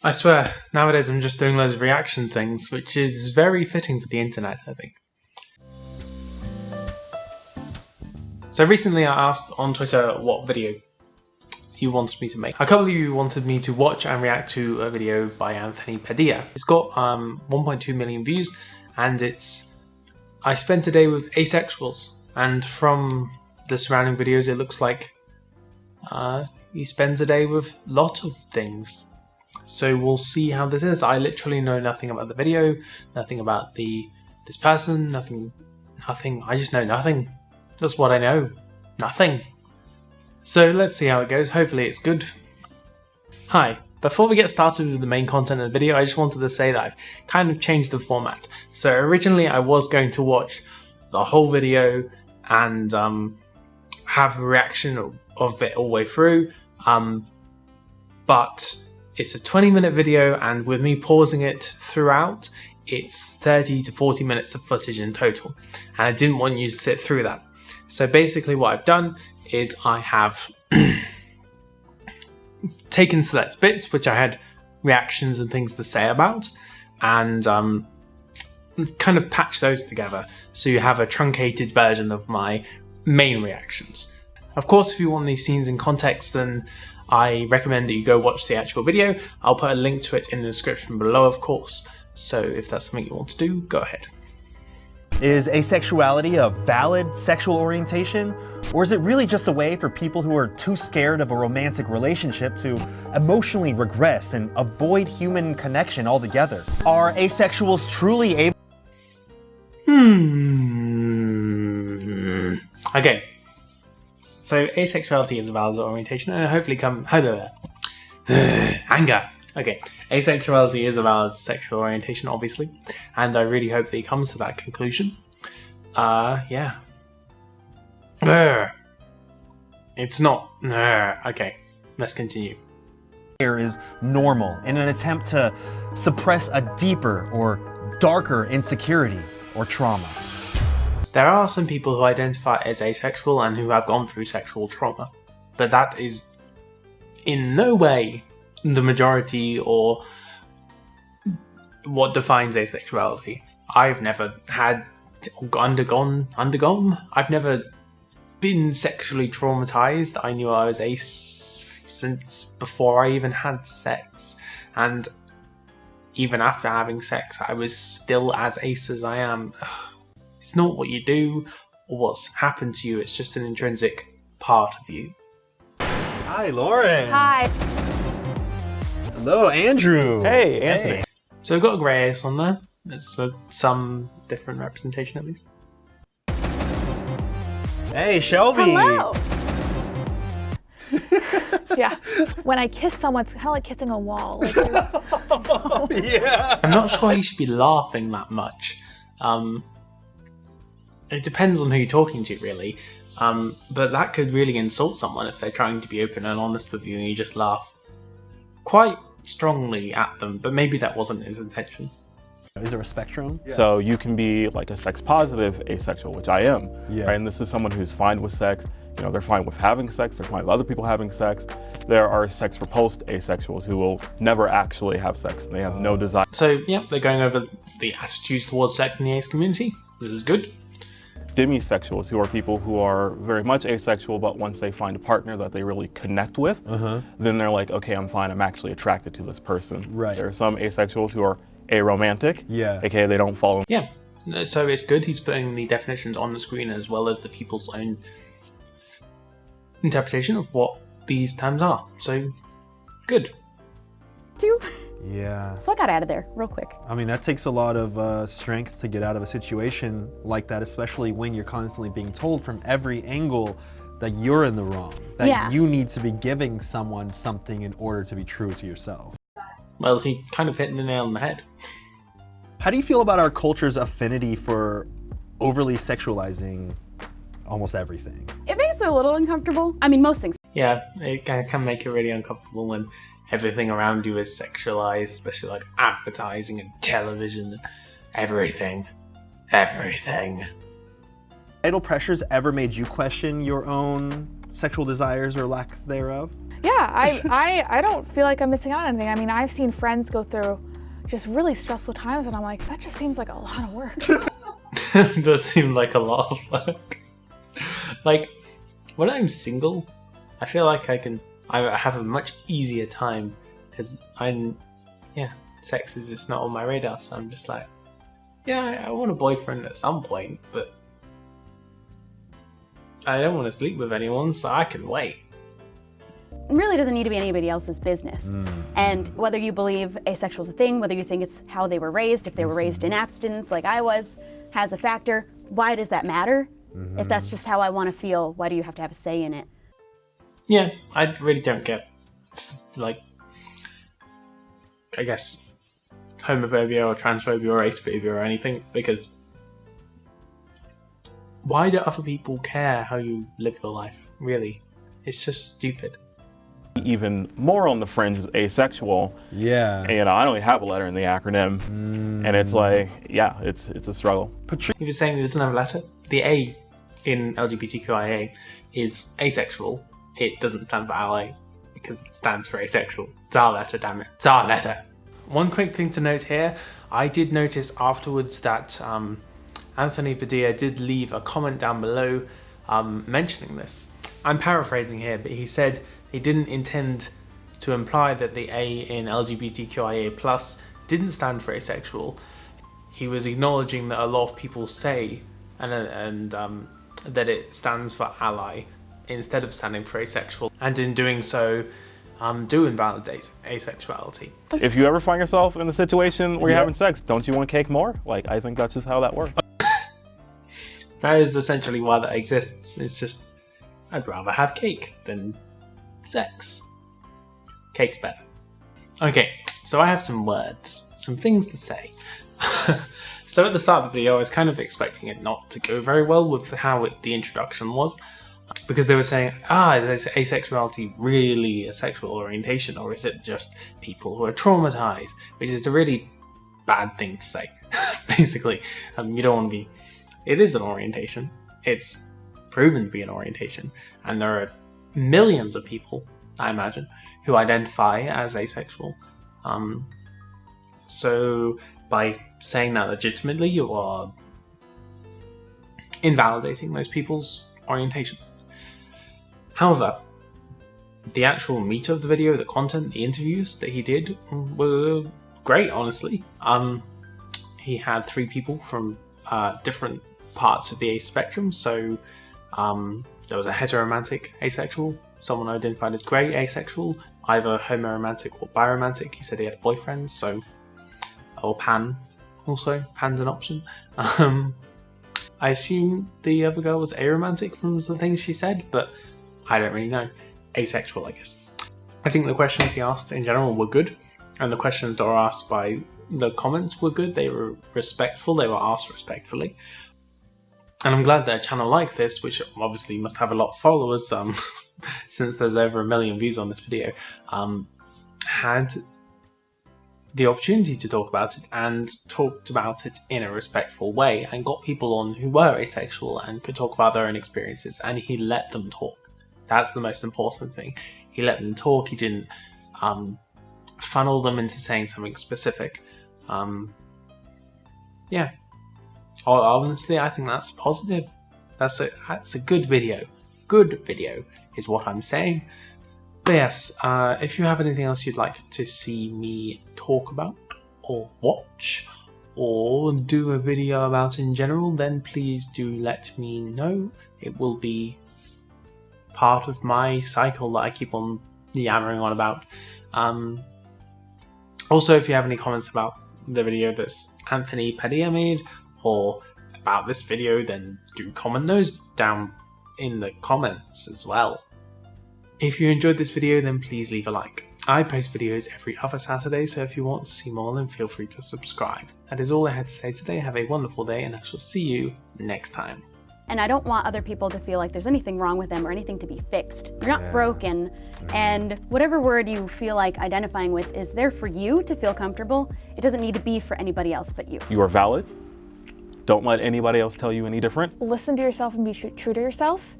I swear, nowadays I'm just doing loads of reaction things, which is very fitting for the internet, I think. So recently I asked on Twitter what video you wanted me to make. A couple of you wanted me to watch and react to a video by Anthony Padilla. It's got 1.2 million views, and it's I spent a day with asexuals, and from the surrounding videos it looks like he spends a day with a lot of things. So we'll see how this is. I literally know nothing about the video, nothing about this person, nothing. I just know nothing. That's what I know. Nothing. So let's see how it goes. Hopefully it's good. Hi. Before we get started with the main content of the video, I just wanted to say that I've kind of changed the format. So originally I was going to watch the whole video and have a reaction of it all the way through, but it's a 20-minute video, and with me pausing it throughout, it's 30 to 40 minutes of footage in total, and I didn't want you to sit through that. So basically what I've done is I have taken select bits which I had reactions and things to say about, and kind of patched those together so you have a truncated version of my main reactions. Of course, if you want these scenes in context, then I recommend that you go watch the actual video. I'll put a link to it in the description below, of course, so if that's something you want to do, go ahead. Is asexuality a valid sexual orientation? Or is it really just a way for people who are too scared of a romantic relationship to emotionally regress and avoid human connection altogether? Are asexuals truly able? Okay. So asexuality is a valid orientation, and hopefully anger. Okay, asexuality is a valid sexual orientation, obviously, and I really hope that he comes to that conclusion. Yeah. It's not. Okay, let's continue. Is normal in an attempt to suppress a deeper or darker insecurity or trauma. There are some people who identify as asexual and who have gone through sexual trauma, but that is in no way the majority or what defines asexuality. I've never undergone. I've never been sexually traumatized. I knew I was ace since before I even had sex, and even after having sex, I was still as ace as I am. It's not what you do or what's happened to you, it's just an intrinsic part of you. Hi, Lauren. Hi. Hello, Andrew. Hey, Anthony. Hey. So I've got a grey ace on there. It's some different representation at least. Hey, Shelby. Hello. Yeah. When I kiss someone, it's kind of like kissing a wall. Like Yeah. I'm not sure you should be laughing that much. It depends on who you're talking to, really. But that could really insult someone if they're trying to be open and honest with you and you just laugh quite strongly at them, but maybe that wasn't his intention. Is there a spectrum? Yeah. So you can be like a sex positive asexual, which I am, right? And this is someone who's fine with sex. You know, they're fine with having sex, they're fine with other people having sex. There are sex repulsed asexuals who will never actually have sex, and they have no desire. So, yeah, they're going over the attitudes towards sex in the ace community. This is good. Demisexuals, who are people who are very much asexual, but once they find a partner that they really connect with, then they're like, okay, I'm fine, I'm actually attracted to this person. Right. There are some asexuals who are aromantic, aka they don't follow. Yeah, so it's good. He's putting the definitions on the screen as well as the people's own interpretation of what these terms are. So, good. Yeah. So I got out of there real quick. I mean, that takes a lot of strength to get out of a situation like that, especially when you're constantly being told from every angle that you're in the wrong, that you need to be giving someone something in order to be true to yourself. Well, he kind of hit the nail on the head. How do you feel about our culture's affinity for overly sexualizing almost everything? It makes it a little uncomfortable. I mean, most things. Yeah, it can make it really uncomfortable when everything around you is sexualized, especially like advertising and television and everything. Everything. Idle pressures ever made you question your own sexual desires or lack thereof? Yeah, I don't feel like I'm missing out on anything. I mean, I've seen friends go through just really stressful times, and I'm like, that just seems like a lot of work. It does seem like a lot of work. Like, when I'm single, I feel like I have a much easier time because sex is just not on my radar. So I'm just like, yeah, I want a boyfriend at some point, but I don't want to sleep with anyone, so I can wait. It really doesn't need to be anybody else's business. And whether you believe asexual is a thing, whether you think it's how they were raised, if they were raised in abstinence like I was, has a factor, why does that matter? If that's just how I want to feel, why do you have to have a say in it? Yeah, I really don't get, like, I guess, homophobia or transphobia or acephobia or anything, because why do other people care how you live your life, really? It's just stupid. Even more on the fringe is asexual. Yeah. And, I don't even have a letter in the acronym. And it's like, yeah, it's a struggle. If you're saying there's no letter, the A in LGBTQIA is asexual. It doesn't stand for ally because it stands for asexual. It's our letter, damn it. It's our letter. One quick thing to note here, I did notice afterwards that Anthony Padilla did leave a comment down below mentioning this. I'm paraphrasing here, but he said he didn't intend to imply that the A in LGBTQIA+ didn't stand for asexual. He was acknowledging that a lot of people say and that it stands for ally instead of standing for asexual, and in doing so do invalidate asexuality. If you ever find yourself in a situation where you're having sex, don't you want cake more? Like, I think that's just how that works. That is essentially why that exists. It's just, I'd rather have cake than sex. Cake's better. Okay, so I have some words, some things to say. So at the start of the video, I was kind of expecting it not to go very well with how the introduction was, because they were saying, is asexuality really a sexual orientation, or is it just people who are traumatized? Which is a really bad thing to say, basically. You don't want to be... It is an orientation. It's proven to be an orientation. And there are millions of people, I imagine, who identify as asexual. So by saying that legitimately, you are invalidating most people's orientation. However, the actual meat of the video, the content, the interviews that he did were great, honestly. He had 3 people from different parts of the ace spectrum. So there was a heteromantic asexual, someone identified as grey asexual, either homoromantic or biromantic. He said he had a boyfriend, so, or pan also. Pan's an option. I assume the other girl was aromantic from the things she said, but I don't really know. Asexual, I guess. I think the questions he asked in general were good, and the questions that were asked by the comments were good. They were respectful, they were asked respectfully. And I'm glad that a channel like this, which obviously must have a lot of followers, since there's over 1 million views on this video, had the opportunity to talk about it, and talked about it in a respectful way, and got people on who were asexual and could talk about their own experiences, and he let them talk. That's the most important thing. He let them talk. He didn't funnel them into saying something specific. Yeah. Honestly, I think that's positive. That's a good video. Good video is what I'm saying. But yes, if you have anything else you'd like to see me talk about, or watch, or do a video about in general, then please do let me know. It will be part of my cycle that I keep on yammering on about. Also, if you have any comments about the video that Anthony Padilla made, or about this video, then do comment those down in the comments as well. If you enjoyed this video, then please leave a like. I post videos every other Saturday, so if you want to see more, then feel free to subscribe. That is all I had to say today. Have a wonderful day, and I shall see you next time. And I don't want other people to feel like there's anything wrong with them or anything to be fixed. You're not broken, and whatever word you feel like identifying with is there for you to feel comfortable. It doesn't need to be for anybody else but you. You are valid. Don't let anybody else tell you any different. Listen to yourself and be true to yourself.